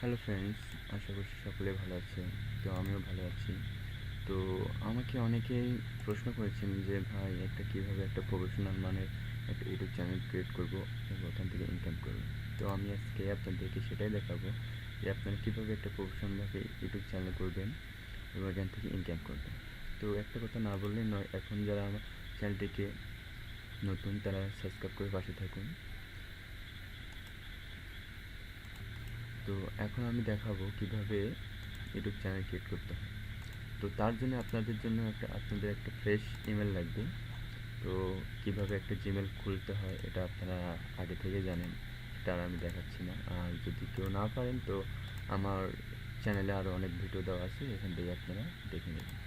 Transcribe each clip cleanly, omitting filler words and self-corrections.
Hello friends, আশা করছি সকলে ভালো আছে। তো আমিও ভালো আছি। তো আমাকে অনেকেই প্রশ্ন করেছেন যে ভাই কীভাবে একটা প্রফেশনাল মানের একটা ইউটিউব চ্যানেল ক্রিয়েট করব এবং ওখান থেকে ইনকাম করব। তো আমি আজকে আপনাদেরকে সেটাই দেখাবো যে আপনারা কীভাবে একটা প্রফেশনালভাবে ইউটিউব চ্যানেল করবেন এবং এখান থেকে ইনকাম করবেন। তো একটা কথা না বললেই নয়, এখন যারা আমার চ্যানেলটিকে নতুন তারা সাবস্ক্রাইব করে পাশে থাকুন। তো এখন আমি দেখাবো কিভাবে ইউটিউব চ্যানেল ক্রিয়েট করতে হয়। তো তার জন্য আপনাদের একটা ফ্রেশ ইমেল লাগবে। তো কিভাবে একটা জিমেল খুলতে হয় এটা আপনারা আগে থেকে জানেন, সেটা আর আমি দেখাচ্ছি না। আর যদি কেউ না পারেন তো আমার চ্যানেলে আরও অনেক ভিডিও দেওয়া আছে, এখান থেকে আপনারা দেখে নেবেন।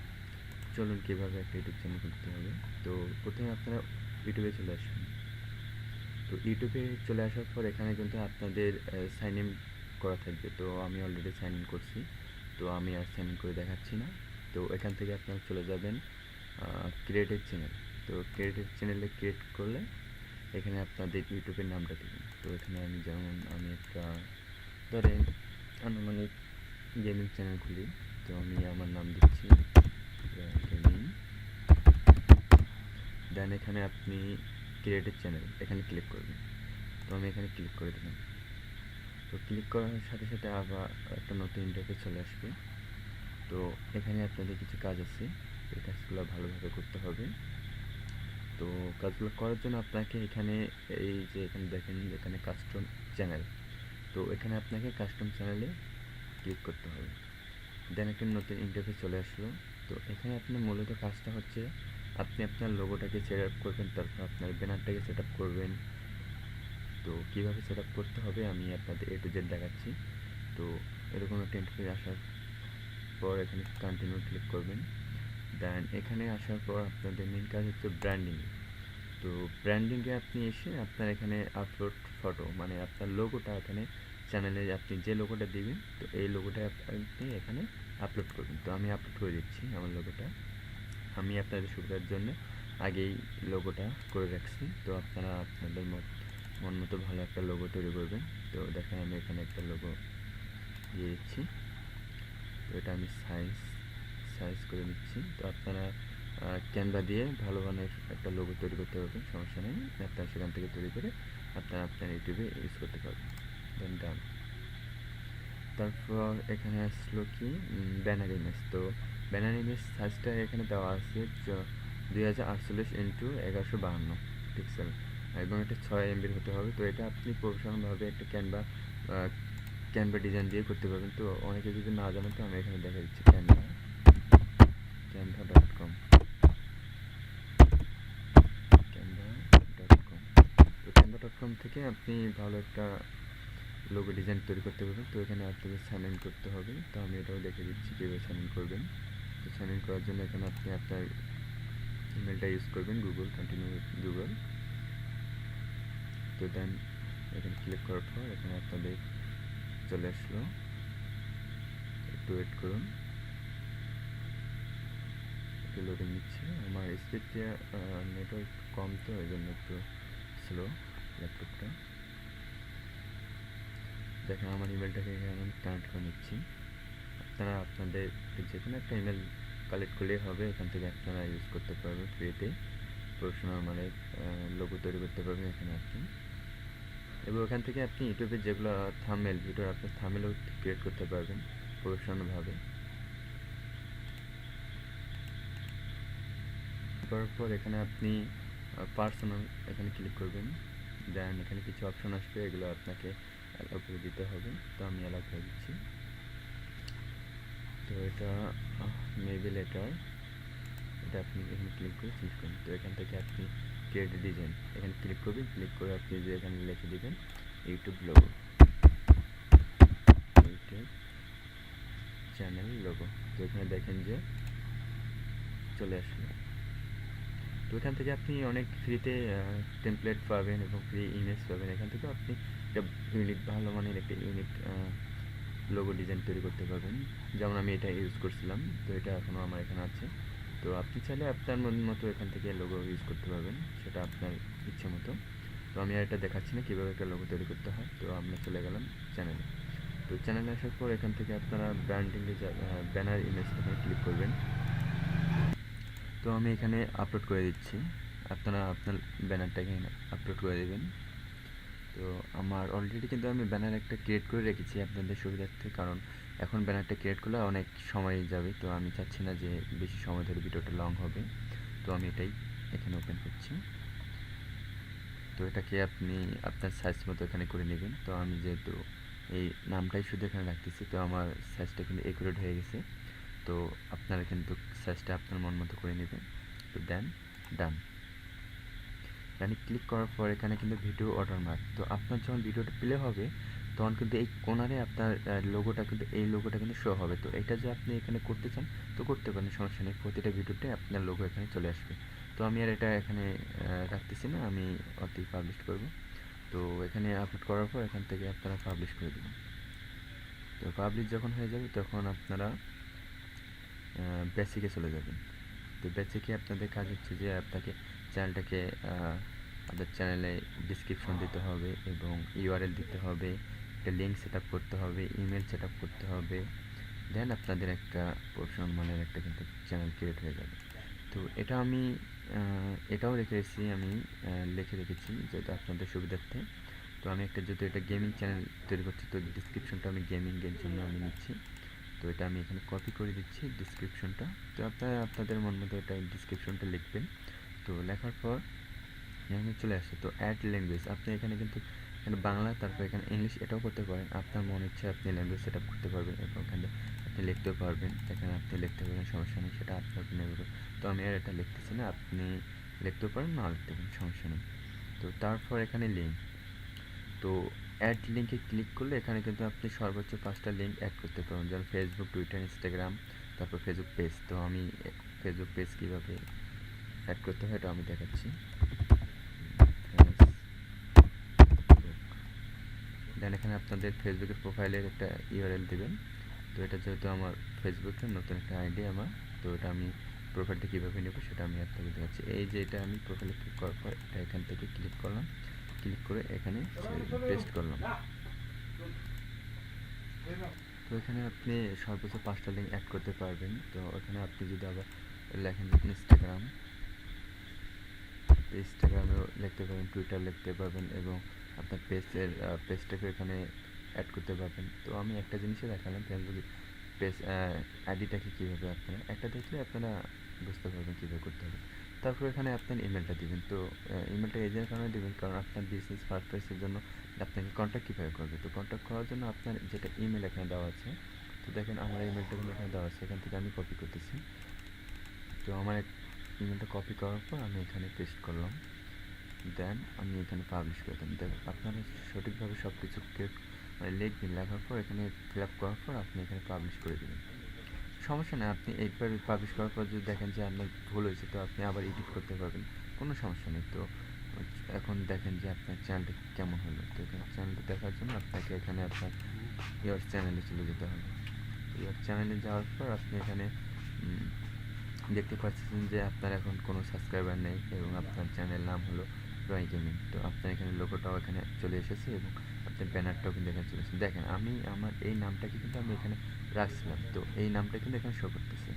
চলুন কীভাবে একটা ইউটিউব চ্যানেল খুলতে হবে। তো প্রথমে আপনারা ইউটিউবে চলে আসবেন। তো ইউটিউবে চলে আসার পর এখানে কিন্তু আপনাদের সাইন ইন করা থাকবে। তো আমি অলরেডি সাইন ইন করছি, তো আমি আর সাইন ইন করে দেখাচ্ছি না। তো এখান থেকে আপনারা চলে যাবেন ক্রিয়েটেড চ্যানেল। তো ক্রিয়েটেড চ্যানেলে ক্রিয়েট করলে এখানে আপনাদের ইউটিউবের নামটা দেবেন। তো এখানে আমি একটা ধরেন আনুমানিক গেমিং চ্যানেল খুলি। তো আমি আমার নাম দিচ্ছি গেমিং। দেন এখানে আপনি ক্রিয়েটেড চ্যানেল এখানে ক্লিক করবেন। তো আমি এখানে ক্লিক করে দিলাম। তো ক্লিক করার সাথে সাথে আবার একটা নতুন ইন্টারফেস চলে আসবে। তো এখানে আপনাদের কিছু কাজ আছে, এই কাজগুলো ভালোভাবে করতে হবে। তো কাজগুলো করার জন্য আপনাকে এখানে এখানে দেখেন এখানে কাস্টম চ্যানেল। তো এখানে আপনাকে কাস্টম চ্যানেলে ক্লিক করতে হবে। দেন একটা নতুন ইন্টারফেস চলে আসলো। তো এখানে আপনার মূলত কাজটা হচ্ছে আপনি আপনার লোগোটাকে সেট আপ করবেন, তারপর আপনার ব্যানারটাকে সেট আপ করবেন। তো কীভাবে সেট আপ করতে হবে আমি আপনাদের A to Z দেখাচ্ছি। তো এরকম একটা ইন্টারফেস আসার পর এখানে কন্টিনিউ ক্লিক করবেন। দেন এখানে আসার পর আপনাদের মেন কাজ হচ্ছে ব্র্যান্ডিং। তো ব্র্যান্ডিংয়ে আপনি এসে আপনার এখানে আপলোড ফটো, মানে আপনার লোগোটা এখানে চ্যানেলে আপনি যে লোগোটা দিবেন, তো এই লোগোটা আপনি এখানে আপলোড করবেন। তো আমি আপলোড করে দিচ্ছি আমার লোগোটা। আমি আপনাদের সুবিধার জন্য আগেই লোগোটা করে রাখছি। তো আপনারা আপনাদের মন মতো ভালো একটা লোগো তৈরি করবেন। তো দেখেন আমি এখানে একটা লোগো দিয়ে দিচ্ছি। তো এটা আমি সাইজ করে নিচ্ছি। তো আপনারা ক্যানভা দিয়ে ভালো মানের একটা লোগো তৈরি করতে পারবেন, সমস্যা নেই। আপনারা সেখান থেকে তৈরি করে আপনারা আপনার ইউটিউবে ইউজ করতে পারবেন। দেন ডান। তারপর এখানে আসলো কি ব্যানার ইমেজ। তো ব্যানার ইমেজ সাইজটা এখানে দেওয়া আছে 2048x1152 পিক্সেল এবং এটা 6 MB হতে হবে। তো এটা আপনি প্রফেশনালভাবে একটা ক্যানভা ডিজাইন দিয়ে করতে পারবেন। তো অনেকে যদি না জানেন তো আমি এখানে দেখা দিচ্ছি ক্যানভা.com। তো ক্যানভা.com থেকে আপনি ভালো একটা লোগো ডিজাইন তৈরি করতে পারবেন। তো এখানে আপনাদের সাইন ইন করতে হবে। তো আমি এটাও দেখে দিচ্ছি কীভাবে সাইন ইন করবেন। তো সাইন ইন করার জন্য এখানে আপনি আপনার ইমেলটা ইউজ করবেন, কন্টিনিউ গুগল। তো দেন এখানে ক্লিক করার পর এখানে আপনাদের চলে আসলো, একটু ওয়েট করুন, একটু লোডিং নিচ্ছে। আমার স্পিডটা নেটওয়ার্ক কম, তো এই জন্য একটু স্লো ল্যাপটপটা। দেখেন আমার ইমেলটাকে এখানে আমি কানেক্ট করে নিচ্ছি। আপনারা আপনাদের যে কোনো একটা ইমেল কালেক্ট করলেই হবে, এখান থেকে আপনারা ইউজ করতে পারবেন ফ্রিতে। প্রফেশনাল মানে লোগো তৈরি করতে পারবেন এখানে আপনি। এবং এখান থেকে আপনি ইউটিউবে যেগুলো থাম্বনেল ভিডিও, আপনার থাম্বনেলও ক্রিয়েট করতে পারবেন প্রফেশনালভাবে। করার পর এখানে আপনি পার্সোনাল এখানে ক্লিক করবেন। দেন এখানে কিছু অপশন আসবে, এগুলো আপনাকে অ্যালাউ করে দিতে হবে। তো আমি অ্যালাউ করে দিচ্ছি। তো এটা মেবি লেটার, এটা আপনি এখানে ক্লিক করে চেঞ্জ করুন। তো এখান থেকে আপনি ক্রিয়েট ডিজাইন এখানে ক্লিক করবেন। ক্লিক করে আপনি যে এখানে লিখে দেবেন YouTube logo, YouTube channel logo. তো এখানে দেখেন যে চলে আসলো। তো এখান থেকে আপনি অনেক ফ্রিতে টেমপ্লেট পাবেন এবং ফ্রি ইমেজ পাবেন। এখান থেকে আপনি একটা ভালো মানের একটা ইউনিক লোগো ডিজাইন তৈরি করতে পারবেন। যেমন আমি এটা ইউজ করছিলাম, তো এটা এখনও আমার এখানে আছে। তো আপনি চাইলে আপনার মন মতো এখান থেকে লোগো ইউজ করতে পারবেন, সেটা আপনার ইচ্ছে মতো। তো আমি আর এটা দেখাচ্ছি না কীভাবে একটা লোগো তৈরি করতে হয়। তো আমরা চলে গেলাম চ্যানেলে। তো তো চ্যানেলে আসার পর এখান থেকে আপনারা ব্র্যান্ডিংয়ে ব্যানার ইমেজটা এখানে ক্লিক করবেন। তো আমি এখানে আপলোড করে দিচ্ছি, আপনারা আপনার ব্যানারটা এখানে আপলোড করে দেবেন। তো আমার অলরেডি কিন্তু আমি ব্যানার একটা ক্রিয়েট করে রেখেছি আপনাদের সুবিধার্থে, কারণ এখন ব্যানারটা ক্রিয়েট করলে অনেক সময় যাবে, তো আমি চাচ্ছি না যে বেশি সময় ধরে ভিডিওটা লং হবে। তো আমি এটাই এখানে ওপেন করছি। তো এটাকে আপনি আপনার সাইজ মতো এখানে করে নেবেন। তো আমি যেহেতু এই নামটাই শুধু এখানে রাখতেছি, তো আমার সাইজটা কিন্তু একুরেট হয়ে গেছে। তো আপনারা কিন্তু সাইজটা আপনার মন মতো করে নেবেন। তো দেন ডান, এখানে ক্লিক করার পর এখানে কিন্তু ভিডিও ওয়াটারমার্ক, তো আপনার যখন ভিডিওটা প্লে হবে তখন কিন্তু এই কোণারে আপনার লোগোটা কিন্তু এই লোগোটা কিন্তু শো হবে। তো এটা যে আপনি এখানে করতে চান তো করতে পারেন, সমস্যা নেই, প্রতিটা ভিডিওতে আপনার লোগো এখানে চলে আসবে। তো আমি আর এটা এখানে রাখতেছি না, আমি অতি পাবলিশ করব। তো এখানে আপলোড করার পর এখান থেকে আপনারা পাবলিশ করে দেবেন। তো পাবলিশ যখন হয়ে যাবে তখন আপনারা বেসিকে চলে যাবেন। তো বেসিকে আপনাদের কাজ হচ্ছে যে আপনাকে চ্যানেলটাকে আপনার চ্যানেলে ডিসক্রিপশন দিতে হবে এবং ইউআরএল দিতে হবে, একটা লিঙ্ক সেট আপ করতে হবে, ইমেল সেট আপ করতে হবে, দেন আপনাদের একটা প্রফেশনাল মানের একটা কিন্তু চ্যানেল ক্রিয়েট হয়ে যাবে। তো এটা আমি এটাও রেখে রেখেছি, আমি লিখে রেখেছি যেটা আপনাদের সুবিধার্থে। তো আমি একটা যেহেতু এটা গেমিং চ্যানেল তৈরি করছি, তো ডিসক্রিপশনটা আমি গেমিংয়ের জন্য আমি নিচ্ছি। তো এটা আমি এখানে কপি করে দিচ্ছি ডিসক্রিপশনটা। তো আপনারা আপনাদের মন মতো এটা ডিসক্রিপশনটা লিখবেন। তো লেখার পর এখানে চলে আসছে তো অ্যাড ল্যাঙ্গুয়েজ, আপনি এখানে কিন্তু এখানে বাংলা, তারপর এখানে ইংলিশ এটাও করতে পারেন, আপনার মনে ইচ্ছে আপনি ল্যাঙ্গুয়েজ সেট আপ করতে পারবেন এবং এখানে আপনি লিখতেও পারবেন, এখানে আপনি লিখতে পারবেন, সমস্যা নেই, সেটা আপনার উপর নির্ভর করে। তো আমি আর এটা লিখতেছি না, আপনি লিখতেও পারেন, না লিখতে পারেন, সমস্যা নেই। তো তারপর এখানে লিঙ্ক, তো অ্যাড লিঙ্কে ক্লিক করলে এখানে কিন্তু আপনি সর্বোচ্চ 5টা লিঙ্ক অ্যাড করতে পারবেন, যেমন ফেসবুক, টুইটার, ইনস্টাগ্রাম, তারপর ফেসবুক পেজ। তো আমি ফেসবুক পেজ কীভাবে অ্যাড করতে হয় এটা আমি দেখাচ্ছি। দেন এখানে আপনাদের ফেসবুকের প্রোফাইলের একটা ইউআরএল দেবেন। তো এটা যেহেতু আমার ফেসবুকের নতুন একটা আইডি আমার, তো এটা আমি প্রোফাইলটা কীভাবে নেব সেটা আমি আপনাকে দেখাচ্ছি। এই যে এটা আমি প্রোফাইলে ক্লিক করার পর এটা এখান থেকে ক্লিক করলাম, ক্লিক করে এখানে পেস্ট করলাম। তো এখানে আপনি সর্বোচ্চ 5টা লিঙ্ক অ্যাড করতে পারবেন। তো এখানে আপনি যদি আবার লেখেন যে ইনস্টাগ্রাম, ইনস্টাগ্রামেও লিখতে পারবেন, টুইটার লিখতে পারবেন এবং আপনার পেজটাকে এখানে অ্যাড করতে পারবেন। তো আমি একটা জিনিসই দেখালাম, ফেসবুক পেজ আইডিটাকে কীভাবে আপনারা একটা দেখলে আপনারা বুঝতে পারবেন কীভাবে করতে হবে। তারপর এখানে আপনার ইমেলটা দিবেন। তো ইমেলটা এই জন্য কারণে দেবেন কারণ আপনার বিজনেস পারপাসের জন্য আপনাকে কন্ট্যাক্ট কীভাবে করবে। তো কন্ট্যাক্ট করার জন্য আপনার যেটা ইমেল এখানে দেওয়া আছে, তো দেখেন আমার ইমেলটা কিন্তু এখানে দেওয়া আছে, এখান থেকে আমি কপি করতেছি। তো আমার ইমেলটা কপি করার পর আমি এখানে পেস্ট করলাম, দেন আমি এখানে পাবলিশ করে দিলাম। দেখ আপনারা সঠিকভাবে সব কিছু লিখবেন, লেখার পর এখানে ফিল আপ করার পর আপনি এখানে পাবলিশ করে দেবেন, সমস্যা নেই। আপনি একবার পাবলিশ করার পর যদি দেখেন যে আপনার ভুল হয়েছে তো আপনি আবার এডিট করতে পারবেন, কোনো সমস্যা নেই। তো এখন দেখেন যে আপনার চ্যানেলটা কেমন হলো। তো এখানে চ্যানেলটা দেখার জন্য আপনাকে এখানে আপনার ইয়োর চ্যানেলে চলে যেতে হবে। ইয়োর চ্যানেলে যাওয়ার পর আপনি এখানে দেখতে পাচ্ছেন যে আপনার এখন কোনো সাবস্ক্রাইবার নেই এবং আপনার চ্যানেল নাম হলো রয় গেমিং। তো আপনার এখানে লোগোটাও এখানে চলে এসেছে এবং আপনার ব্যানারটাও কিন্তু এখানে চলে এসেছে। দেখেন আমি আমার এই নামটাকে কিন্তু আমি এখানে রাখছিলাম, তো এই নামটা কিন্তু এখানে শো করতেছে।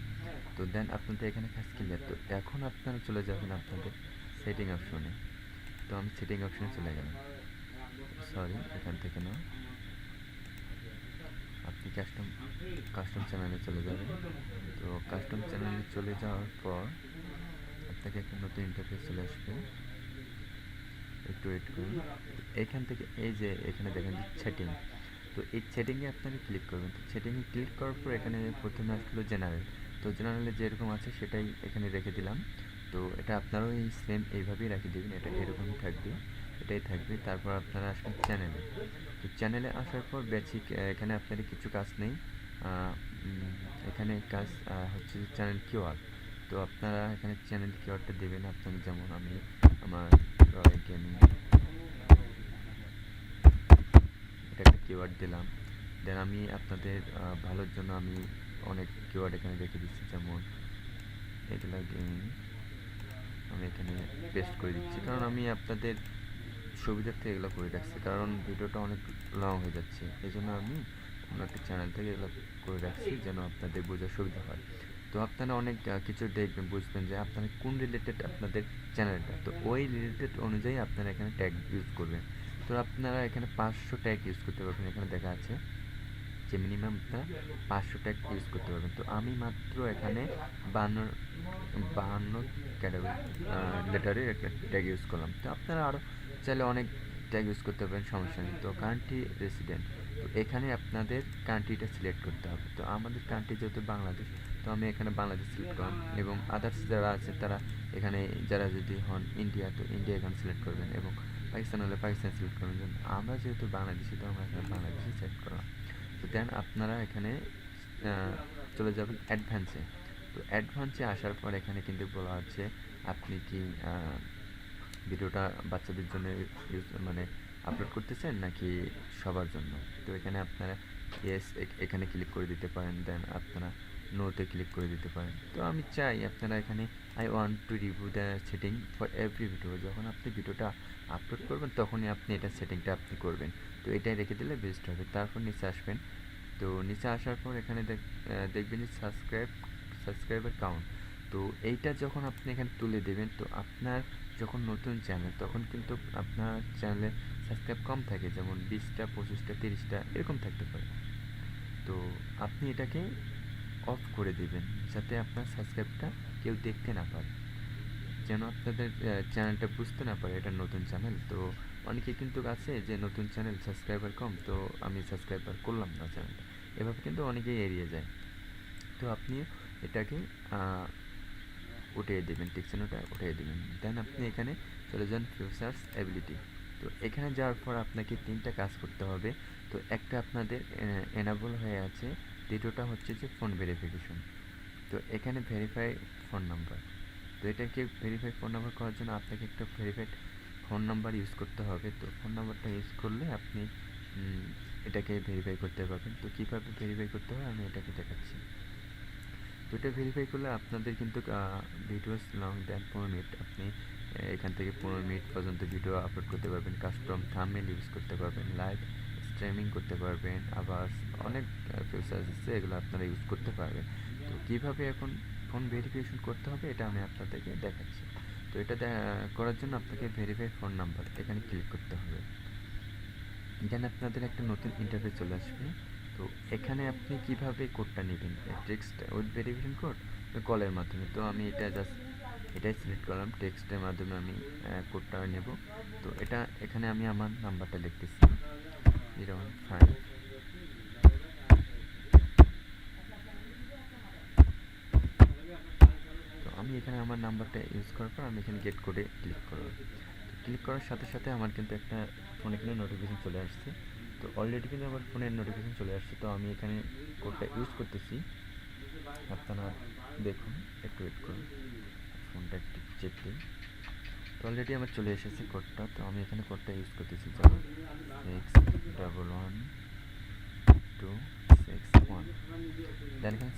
তো দেন আপনাদের এখানে কাজ ক্লিয়ার। তো এখন আপনারা চলে যাবেন আপনাদের সেটিং অপশনে। তো আমি সেটিং অপশনে চলে গেলাম, সরি এখান থেকে না, আপনি কাস্টম চ্যানেলে চলে যাবেন। তো কাস্টম চ্যানেলে চলে যাওয়ার পর আপনাকে একটা নতুন ইন্টারফেস চলে আসবে, একটু ওয়েট করুন। এখান থেকে এই যে এখানে দেখেন যে সেটিং, তো এই সেটিংয়ে আপনাকে ক্লিক করবেন। তো সেটিংয়ে ক্লিক করার পর এখানে প্রথমে আসলো জেনারেল, তো জেনারেলে যেরকম আছে সেটাই এখানে রেখে দিলাম। তো এটা আপনারাও এই সেম এইভাবেই রেখে দেবেন, এটা এরকমই থাকবে, এটাই থাকবে। তারপর আপনারা আসবেন চ্যানেলে। তো চ্যানেলে আসার পর বেসিক এখানে আপনাদের কিছু কাজ নেই, এখানে কাজ হচ্ছে যে চ্যানেল কিওয়ার্ড। তো আপনারা এখানে চ্যানেল কিওয়ার্ডটা দেবেন আপনাদের, যেমন আমি আমার রয় গেমিং এটা একটা কিওয়ার্ড দিলাম। দেন আমি আপনাদের ভালোর জন্য আমি অনেক কিওয়ার্ড এখানে রেখে দিচ্ছি, যেমন এগুলা গেমিং আমি এখানে পেস্ট করে দিচ্ছি, কারণ আমি আপনাদের সুবিধার্থে এগুলো করে রাখছি, কারণ ভিডিওটা অনেক লং হয়ে যাচ্ছে, এই জন্য আমি অন্য একটা চ্যানেল থেকে এগুলো করে রাখছি যেন আপনাদের বোঝার সুবিধা হয়। তো আপনারা অনেক কিছু দেখবেন, বুঝবেন যে আপনারা কোন রিলেটেড আপনাদের চ্যানেলটা, তো ওই রিলেটেড অনুযায়ী আপনারা এখানে ট্যাগ ইউজ করবেন। তো আপনারা এখানে 500 ট্যাগ ইউজ করতে পারবেন, এখানে দেখা আছে যে মিনিমাম আপনারা 500 ট্যাগ ইউজ করতে পারবেন। তো আমি মাত্র এখানে 52 ক্যাটাগরি লেটারের একটা ট্যাগ ইউজ করলাম। তো আপনারা আরও চাইলে অনেক ট্যাগ ইউজ করতে পারেন, সমস্যা নেই। তো কান্ট্রি রেসিডেন্ট, তো এখানে আপনাদের কান্ট্রিটা সিলেক্ট করতে হবে। তো আমাদের কান্ট্রি যেহেতু বাংলাদেশ, তো আমি এখানে বাংলাদেশ সিলেক্ট করলাম, এবং আদার্স যারা আছে তারা এখানে, যারা যদি হন ইন্ডিয়া, তো ইন্ডিয়া এখানে সিলেক্ট করবেন, এবং পাকিস্তান হলে পাকিস্তান সিলেক্ট করবেন। আমরা যেহেতু বাংলাদেশি, তো আমরা এখানে বাংলাদেশি সিলেক্ট করলাম। তো দেন আপনারা এখানে চলে যাবেন অ্যাডভান্সে। তো অ্যাডভান্সে আসার পর এখানে কিন্তু বলা হচ্ছে আপনি কি ভিডিওটা বাচ্চাদের জন্য ইউজ মানে আপলোড করতেছেন নাকি সবার জন্য। তো এখানে আপনারা ইয়েস এখানে ক্লিক করে দিতে পারেন, দেন আপনারা নোতে ক্লিক করে দিতে পারেন। তো আমি চাই আপনারা এখানে I want to review the setting for every video, যখন আপনি ভিডিওটা আপলোড করবেন তখনই আপনি এটা সেটিংটা আপনি করবেন। তো এটাই রেখে দিলে বেস্ট হবে। তারপর নিচে আসবেন। তো নিচে আসার পর এখানে দেখবেন যে সাবস্ক্রাইবার কাউন্ট। তো এইটা যখন আপনি এখানে তুলে দেবেন, তো আপনার যখন নতুন চ্যানেল, তখন কিন্তু আপনার চ্যানেলে সাবস্ক্রাইব কম থাকে, যেমন 20টা 25টা 30টা এরকম থাকতে পারে। তো আপনি এটাকে অফ করে দেবেন, যাতে আপনার সাবস্ক্রাইবটা কেউ দেখতে না পারে, যেন আপনাদের চ্যানেলটা বুঝতে না পারে এটা নতুন চ্যানেল। তো অনেকে কিন্তু আছে যে নতুন চ্যানেল, সাবস্ক্রাইবার কম, তো আমি সাবস্ক্রাইবার করলাম না চ্যানেলটা, এভাবে কিন্তু অনেকেই এড়িয়ে যায়। তো আপনি এটাকে উঠিয়ে দেবেন, টিকচিহ্নটা উঠিয়ে দেবেন। দেন আপনি এখানে চলে যান ফিচার্স অ্যাবিলিটি। তো এখানে যাওয়ার পর আপনাকে 3টা কাজ করতে হবে। তো একটা আপনাদের এনাবল হয়ে আছে, দ্বিতীয়টা হচ্ছে যে ফোন ভেরিফিকেশন। তো এখানে ভেরিফাই ফোন নাম্বার, তো এটাকে ভেরিফাই ফোন নাম্বার করার জন্য আপনাকে একটা ভেরিফাইড ফোন নাম্বার ইউজ করতে হবে। তো ফোন নাম্বারটা ইউজ করলে আপনি এটাকে ভেরিফাই করতে পারবেন। তো কীভাবে ভেরিফাই করতে হয় আমি এটাকে দেখাচ্ছি। তো এটা ভেরিফাই করলে আপনাদের কিন্তু ভিডিওস লং দেন 15 মিনিট, আপনি এখান থেকে 15 মিনিট পর্যন্ত ভিডিও আপলোড করতে পারবেন, কাস্টম থাম্বনেল ইউজ করতে পারবেন, লাইভ স্ট্রিমিং করতে পারবেন, আবার অনেক ফিচার্স আছে, এগুলো আপনারা ইউজ করতে পারবেন। তো কীভাবে এখন ফোন ভেরিফিকেশন করতে হবে এটা আমি আপনাদেরকে দেখাচ্ছি। তো এটা করার জন্য আপনাকে ভেরিফাই ফোন নাম্বার এখানে ক্লিক করতে হবে। দেন আপনাদের একটা নতুন ইন্টারফেস চলে আসবে। তো এখানে আপনি কিভাবে কোডটা নেবেন, টেক্সট উইথ ভেরিফিকেশন কোড, কলের মাধ্যমে। তো আমি এটা জাস্ট এটাই সিলেক্ট করলাম, টেক্সটের মাধ্যমে আমি কোডটা নেব। তো এটা এখানে আমি আমার নাম্বারটা লিখতেছি 015। তো আমি এখানে আমার নাম্বারটা ইউজ করার পর আমি এখানে গেট কোডে ক্লিক করব। তো ক্লিক করার সাথে সাথে আমার কিন্তু একটা ফোনে কিন্তু নোটিফিকেশন চলে আসছে। তো অলরেডি কিন্তু আমার ফোনের নোটিফিকেশন চলে আসছে। তো আমি এখানে কোডটা ইউজ করতেছি, আপনারা দেখুন, একটু ওয়েট করুন, ফোনটা একটু চেক দিন। তো অলরেডি আমার চলে এসেছে কোডটা। তো আমি এখানে কোডটা ইউজ করতেছি, যেমন 6112661। দেন এখানে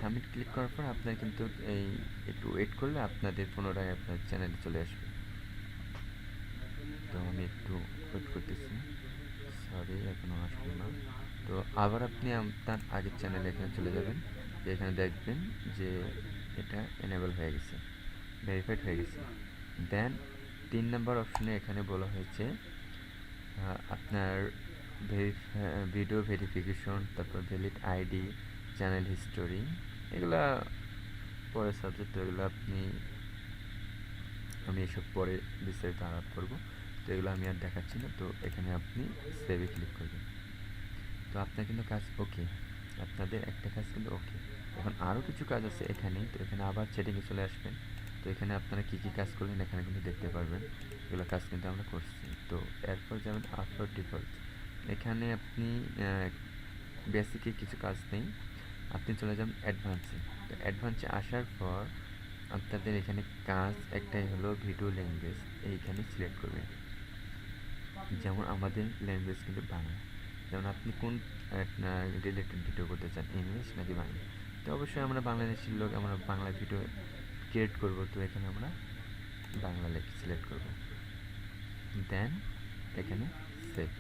সাবমিট ক্লিক করার পর আপনার কিন্তু এই একটু ওয়েট করলে আপনাদের পুনরায় আপনার চ্যানেলে চলে আসবে। তো আমি একটু ওয়েট করতেছি, সরি এখনও আসলো না। তো আবার আপনি আপনার আগের চ্যানেলে এখানে চলে যাবেন, এখানে দেখবেন যে এটা এনেবল হয়ে গেছে, ভেরিফাইড হয়ে গেছে। দেন 3 নম্বর অপশনে এখানে বলা হয়েছে আপনার ভিডিও ভেরিফিকেশন, তারপর ভ্যালিড আইডি, চ্যানেল হিস্টোরি, এগুলা পরের সাবজেক্ট, এগুলো আমি এসব পরে বিস্তারিত আলাপ করব। তো এগুলো আমি আর দেখাচ্ছি না। তো এখানে আপনি সেভে ক্লিক করবেন। তো আপনার কিন্তু কাজ ওকে, আপনাদের একটা কাজ কিন্তু ওকে। এখন আরও কিছু কাজ আছে এখানে। তো এখানে আবার সেটিংয়ে চলে আসবেন। তো এখানে আপনারা কী কী কাজ করলেন এখানে কিন্তু দেখতে পারবেন, এগুলো কাজ কিন্তু আমরা করছি। তো এরপর যেমন আপলোড ডিফল্ট, এখানে আপনি বেসিকে কিছু কাজ নেই, আপনি চলে যাবেন অ্যাডভান্সে। তো অ্যাডভান্সে আসার পর আপনাদের এখানে কাজ একটাই হলো ভিডিও ল্যাঙ্গুয়েজ, এইখানে সিলেক্ট করবেন। যেমন আমাদের ল্যাঙ্গুয়েজ কিন্তু বাংলা, যেমন আপনি কোন রিলেটেড ভিডিও করতে চান, ইংলিশ নাকি বাংলা। তো অবশ্যই আমরা বাংলাদেশের লোক, আমরা বাংলা ভিডিও ক্রিয়েট করব। তো এখানে আমরা বাংলা সিলেক্ট করব, দেন এখানে সেভ।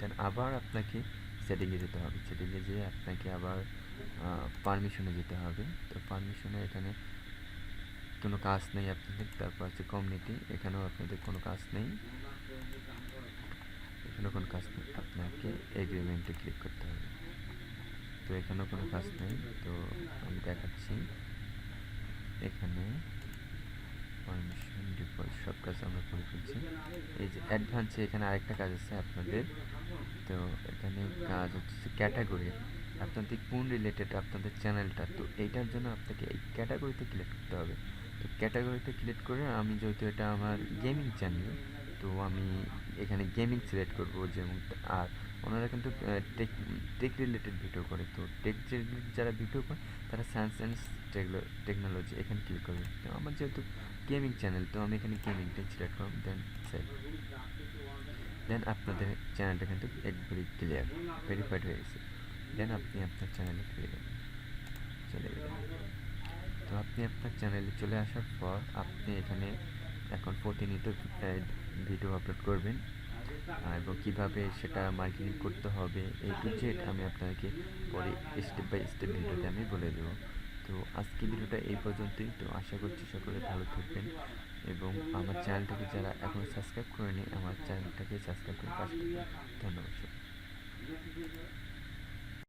দেন আবার আপনাকে সেটিংয়ে যেতে হবে, সেটিংয়ে যেয়ে আপনাকে আবার পারমিশনে যেতে হবে। তো পারমিশনে এখানে কোনো কাজ নেই আপনাদের, তারপর আছে কমিউনিটি, এখানেও আপনাদের কোনো কাজ নেই, এখানেও কোনো কাজ নেই, আপনাকে এগ্রিমেন্টে ক্লিক করতে হবে। তো এখানেও কোনো কাজ নেই, তো আমি দেখাচ্ছি এখানে পারমিশন ডিফল্ট সব কাজ আমরা করে ফেলছি। এই যে অ্যাডভান্সে এখানে আরেকটা কাজ আছে আপনাদের, তো এখানে কাজ হচ্ছে ক্যাটাগরি, আপনাদের কোন রিলেটেড আপনাদের চ্যানেলটা, তো এইটার জন্য আপনাকে এই ক্যাটাগরিতে ক্লিক করতে হবে। তো ক্যাটাগরিতে ক্লিক করে আমি যেহেতু এটা আমার গেমিং চ্যানেল, তো আমি এখানে গেমিং সিলেক্ট করবো। যেমন আর ওনারা কিন্তু টেক টেক রিলেটেড ভিডিও করে, তো টেক যারা ভিডিও করে তারা সায়েন্স অ্যান্ড টেকনোলজি এখানে ক্লিক করবে। তো আমার যেহেতু গেমিং চ্যানেল, তো আমি এখানে গেমিংটাই সিলেক্ট করব, দেন সেভ। দেন আপনাদের চ্যানেলটা কিন্তু একবারই ক্লিয়ার ভেরিফাইড হয়ে গেছে। দেন আপনি আপনার চ্যানেলে চলে গেলেন। তো আপনি আপনার চ্যানেলে চলে আসার পর আপনি এখানে এখন প্রতিনিয়ত ভিডিও আপলোড করবেন, এবং কীভাবে সেটা মার্কেটিং করতে হবে এই টু জেড আমি আপনাকে পরে স্টেপ বাই স্টেপ ভিডিওতে আমি বলে দেবো। তো আজকে ভিডিওটা এই পর্যন্তই। তো আশা করছি সকলে ভালো থাকবেন, এবং আমার চ্যানেলটাকে যারা এখনও সাবস্ক্রাইব করেনি আমার চ্যানেলটাকে সাবস্ক্রাইব করে পাশে থাকবেন। ধন্যবাদ।